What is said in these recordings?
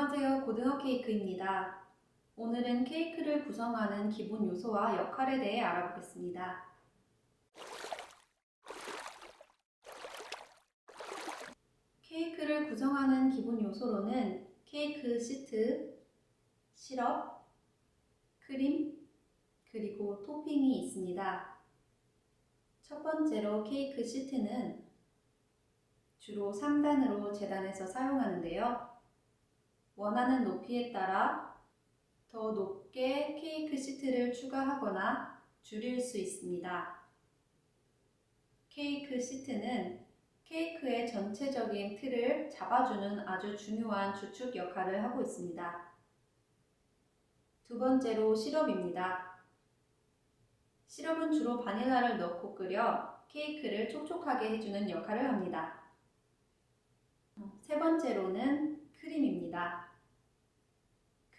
안녕하세요. 고등어 케이크입니다. 오늘은 케이크를 구성하는 기본 요소와 역할에 대해 알아보겠습니다. 케이크를 구성하는 기본 요소로는 케이크 시트, 시럽, 크림, 그리고 토핑이 있습니다. 첫 번째로 케이크 시트는 주로 3단으로 재단해서 사용하는데요. 원하는 높이에 따라 더 높게 케이크 시트를 추가하거나 줄일 수 있습니다. 케이크 시트는 케이크의 전체적인 틀을 잡아주는 아주 중요한 주축 역할을 하고 있습니다. 두 번째로 시럽입니다. 시럽은 주로 바닐라를 넣고 끓여 케이크를 촉촉하게 해주는 역할을 합니다. 세 번째로는 크림입니다.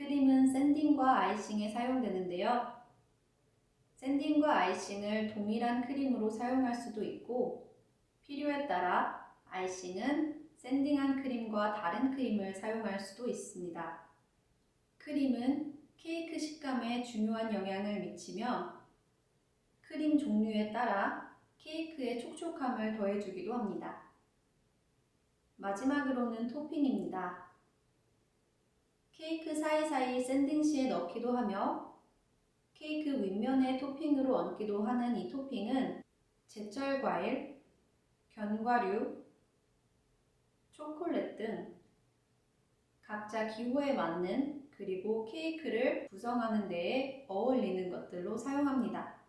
크림은 샌딩과 아이싱에 사용되는데요. 샌딩과 아이싱을 동일한 크림으로 사용할 수도 있고 필요에 따라 아이싱은 샌딩한 크림과 다른 크림을 사용할 수도 있습니다. 크림은 케이크 식감에 중요한 영향을 미치며 크림 종류에 따라 케이크의 촉촉함을 더해주기도 합니다. 마지막으로는 토핑입니다. 케이크 사이사이 샌딩 시에 넣기도 하며 케이크 윗면에 토핑으로 얹기도 하는 이 토핑은 제철 과일, 견과류, 초콜릿 등 각자 기호에 맞는 그리고 케이크를 구성하는 데에 어울리는 것들로 사용합니다.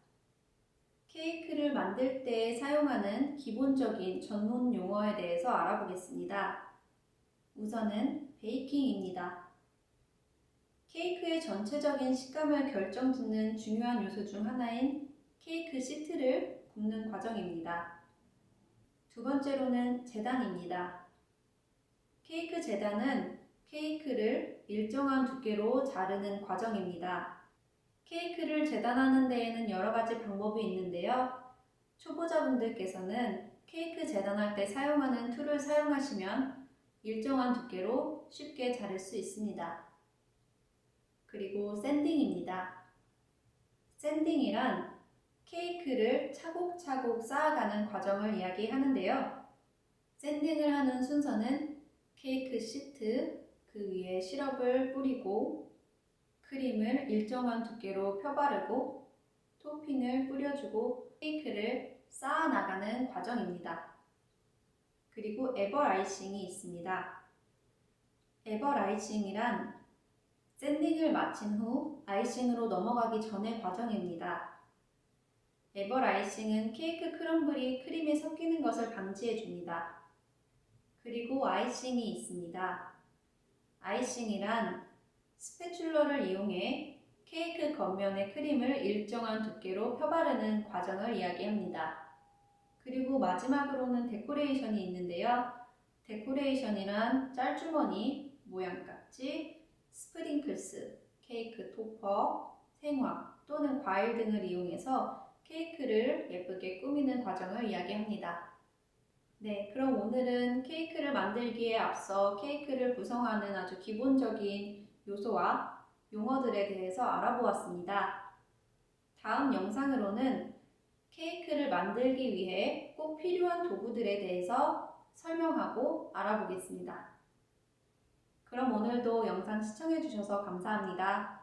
케이크를 만들 때 사용하는 기본적인 전문 용어에 대해서 알아보겠습니다. 우선은 베이킹입니다. 케이크의 전체적인 식감을 결정짓는 중요한 요소 중 하나인 케이크 시트를 굽는 과정입니다. 두 번째로는 재단입니다. 케이크 재단은 케이크를 일정한 두께로 자르는 과정입니다. 케이크를 재단하는 데에는 여러 가지 방법이 있는데요. 초보자분들께서는 케이크 재단할 때 사용하는 툴을 사용하시면 일정한 두께로 쉽게 자를 수 있습니다. 그리고 샌딩입니다. 샌딩이란 케이크를 차곡차곡 쌓아가는 과정을 이야기하는데요. 샌딩을 하는 순서는 케이크 시트, 그 위에 시럽을 뿌리고 크림을 일정한 두께로 펴바르고 토핑을 뿌려주고 케이크를 쌓아나가는 과정입니다. 그리고 에버 아이싱이 있습니다. 에버 아이싱이란 샌딩을 마친 후 아이싱으로 넘어가기 전의 과정입니다. 에버 아이싱은 케이크 크럼블이 크림에 섞이는 것을 방지해 줍니다. 그리고 아이싱이 있습니다. 아이싱이란 스패츌러를 이용해 케이크 겉면에 크림을 일정한 두께로 펴바르는 과정을 이야기합니다. 그리고 마지막으로는 데코레이션이 있는데요. 데코레이션이란 짤주머니, 모양깍지, 스프링클스, 케이크 토퍼, 생황 또는 과일 등을 이용해서 케이크를 예쁘게 꾸미는 과정을 이야기합니다. 네, 그럼 오늘은 케이크를 만들기에 앞서 케이크를 구성하는 아주 기본적인 요소와 용어들에 대해서 알아보았습니다. 다음 영상으로는 케이크를 만들기 위해 꼭 필요한 도구들에 대해서 설명하고 알아보겠습니다. 그럼 오늘도 영상 시청해주셔서 감사합니다.